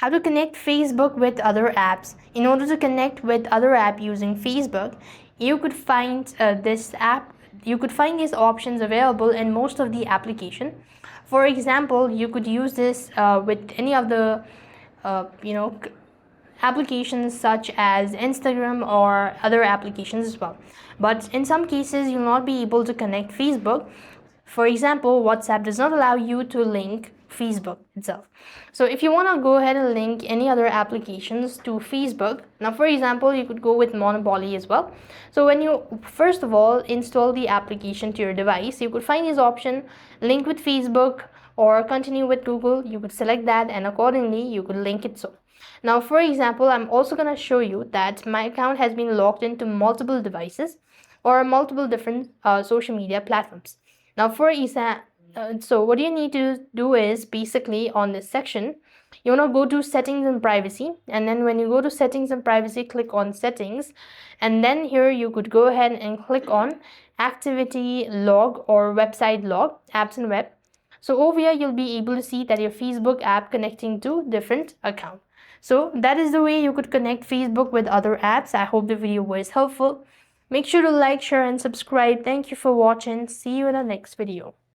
How to connect Facebook with other apps. In order to connect with other app using Facebook, you could find these options available in most of the application. For example, you could use this with any of the uh, you know applications such as Instagram or other applications as well. But in some cases, you'll not be able to connect Facebook. For example, WhatsApp does not allow you to link Facebook itself. So if you want to go ahead and link any other applications to Facebook, now for example, you could go with Monopoly as well. So when you first of all install the application to your device, you could find this option, link with Facebook or continue with Google. You could select that, and accordingly you could link it. So now for example, I'm also going to show you that my account has been logged into multiple devices or multiple different social media platforms. Now for example, so what you need to do is basically on this section, you want to go to settings and privacy, and then when you go to settings and privacy, click on settings, and then here you could go ahead and click on activity log or website log, apps and web. So over here you'll be able to see that your Facebook app connecting to different account. So that is the way you could connect Facebook with other apps. I hope the video was helpful. Make sure to like, share and subscribe. Thank you for watching. See you in the next video.